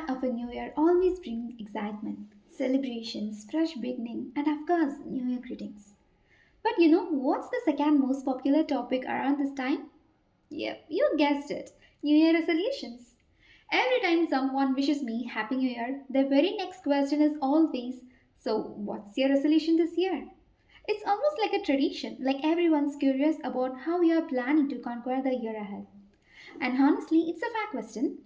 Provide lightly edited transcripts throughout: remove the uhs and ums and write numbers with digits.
start of a new year always brings excitement, celebrations, fresh beginning, and of course, New Year greetings. But you know what's the second most popular topic around this time? Yep, you guessed it, New Year resolutions. Every time someone wishes me Happy New Year, the very next question is always, so what's your resolution this year? It's almost like a tradition, like everyone's curious about how you are planning to conquer the year ahead. And honestly, it's a fair question.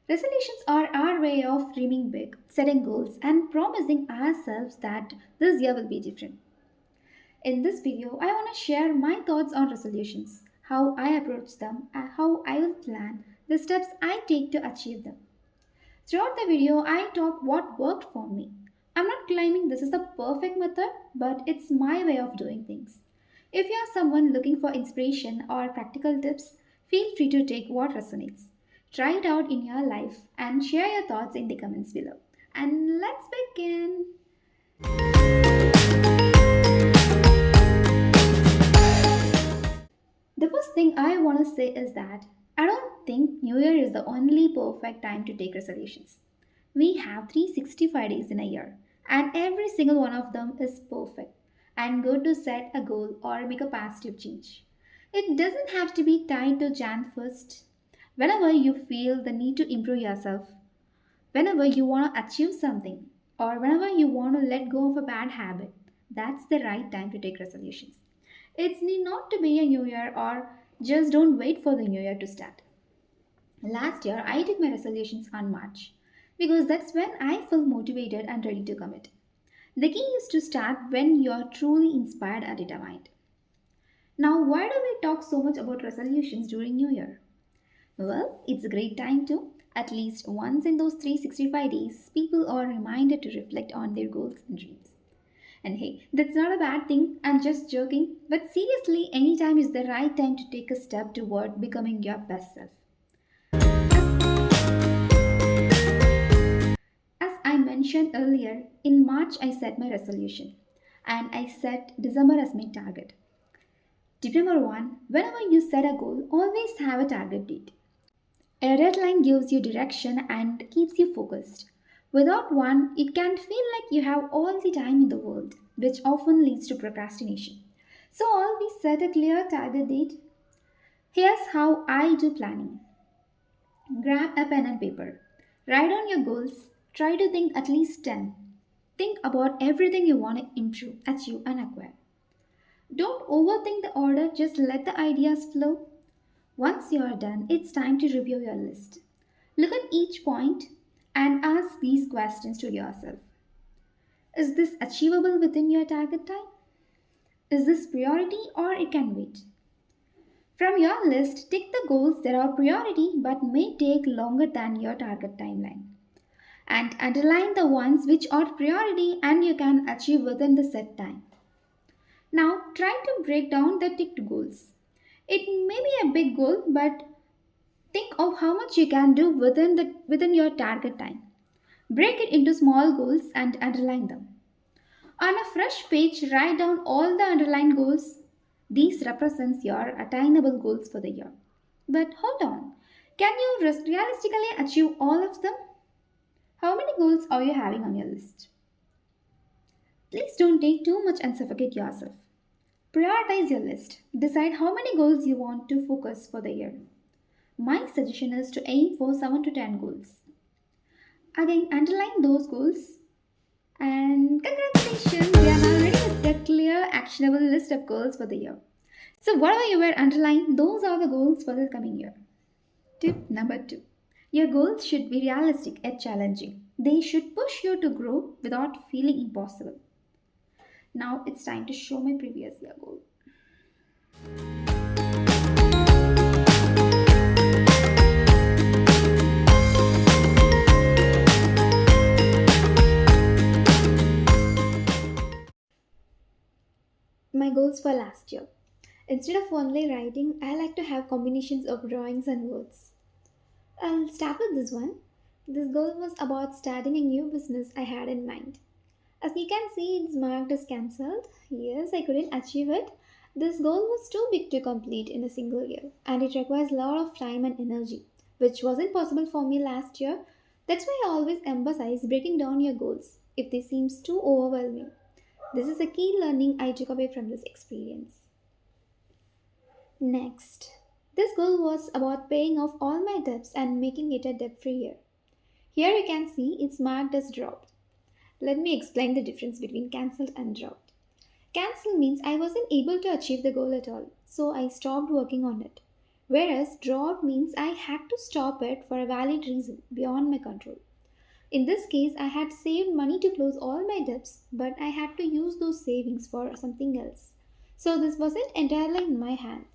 Resolutions are our way of dreaming big, setting goals, and promising ourselves that this year will be different. In this video, I want to share my thoughts on resolutions, how I approach them, and how I will plan the steps I take to achieve them. Throughout the video, I talk what worked for me. I'm not claiming this is the perfect method, but it's my way of doing things. If you are someone looking for inspiration or practical tips, feel free to take what resonates. Try it out in your life and share your thoughts in the comments below. And let's begin. The first thing I want to say is that I don't think New Year is the only perfect time to take resolutions. We have 365 days in a year, and every single one of them is perfect and good to set a goal or make a positive change. It doesn't have to be tied to Jan 1st. Whenever you feel the need to improve yourself, whenever you want to achieve something, or whenever you want to let go of a bad habit, that's the right time to take resolutions. It's need not to be a new year or just don't wait for the new year to start. Last year, I took my resolutions on March because that's when I feel motivated and ready to commit. The key is to start when you're truly inspired and determined. Now, why do we talk so much about resolutions during New Year? Well, it's a great time to. At least once in those 365 days, people are reminded to reflect on their goals and dreams. And hey, that's not a bad thing, I'm just joking. But seriously, any time is the right time to take a step toward becoming your best self. As I mentioned earlier, in March I set my resolution and I set December as my target. Tip number one, whenever you set a goal, always have a target date. A deadline gives you direction and keeps you focused. Without one, it can feel like you have all the time in the world, which often leads to procrastination. So, always set a clear target date. Here's how I do planning. Grab a pen and paper. Write down your goals. Try to think at least 10. Think about everything you want to improve, achieve, and acquire. Don't overthink the order, just let the ideas flow. Once you are done, it's time to review your list. Look at each point and ask these questions to yourself. Is this achievable within your target time? Is this priority or it can wait? From your list, tick the goals that are priority but may take longer than your target timeline. And underline the ones which are priority and you can achieve within the set time. Now try to break down the ticked goals. It may be a big goal, but think of how much you can do within your target time. Break it into small goals and underline them. On a fresh page, write down all the underlined goals. These represents your attainable goals for the year. But hold on, can you realistically achieve all of them? How many goals are you having on your list? Please don't take too much and suffocate yourself. Prioritize your list. Decide how many goals you want to focus for the year. My suggestion is to aim for 7 to 10 goals. Again, underline those goals. And congratulations, you are now ready with a clear, actionable list of goals for the year. So, whatever you were underlined, those are the goals for the coming year. Tip number two, your goals should be realistic yet challenging. They should push you to grow without feeling impossible. Now it's time to show my previous year goal. My goals for last year. Instead of only writing, I like to have combinations of drawings and words. I'll start with this one. This goal was about starting a new business I had in mind. As you can see, it's marked as cancelled. Yes, I couldn't achieve it. This goal was too big to complete in a single year, and it requires a lot of time and energy, which wasn't possible for me last year That's why I always emphasize breaking down your goals if they seem too overwhelming. This is a key learning I took away from this experience. Next, this goal was about paying off all my debts and making it a debt free year. Here you can see it's marked as dropped. Let me explain the difference between cancelled and dropped. Cancel means I wasn't able to achieve the goal at all, so I stopped working on it. Whereas dropped means I had to stop it for a valid reason beyond my control. In this case, I had saved money to close all my debts, but I had to use those savings for something else. So this wasn't entirely in my hand.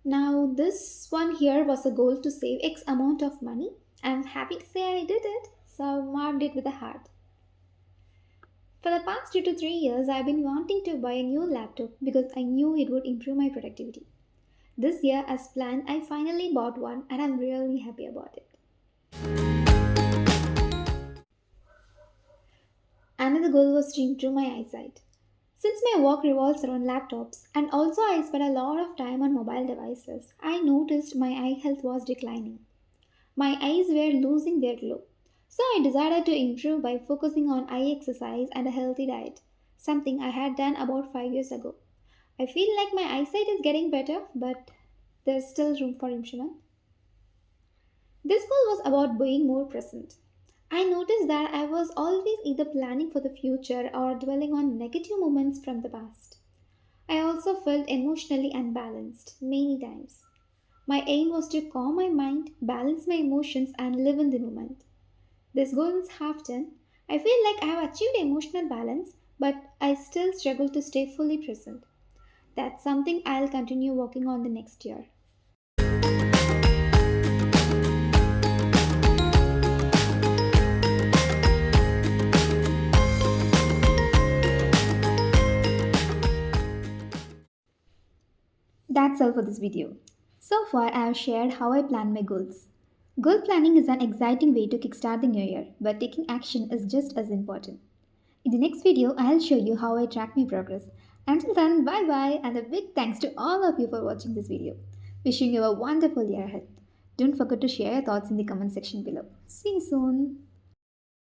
Now, this one here was a goal to save X amount of money. I'm happy to say I did it, so marked it with a heart. For the past 2 to 3 years, I've been wanting to buy a new laptop because I knew it would improve my productivity. This year, as planned, I finally bought one and I'm really happy about it. Another goal was to improve my eyesight. Since my work revolves around laptops and also I spend a lot of time on mobile devices, I noticed my eye health was declining. My eyes were losing their glow. So I decided to improve by focusing on eye exercise and a healthy diet, something I had done about 5 years ago. I feel like my eyesight is getting better, but there's still room for improvement. This goal was about being more present. I noticed that I was always either planning for the future or dwelling on negative moments from the past. I also felt emotionally unbalanced many times. My aim was to calm my mind, balance my emotions, and live in the moment. This goal is half done. I feel like I have achieved emotional balance, but I still struggle to stay fully present. That's something I'll continue working on the next year. That's all for this video. So far, I have shared how I plan my goals. Goal planning is an exciting way to kickstart the new year, but taking action is just as important. In the next video, I'll show you how I track my progress. Until then, bye bye, and a big thanks to all of you for watching this video. Wishing you a wonderful year ahead. Don't forget to share your thoughts in the comment section below. See you soon.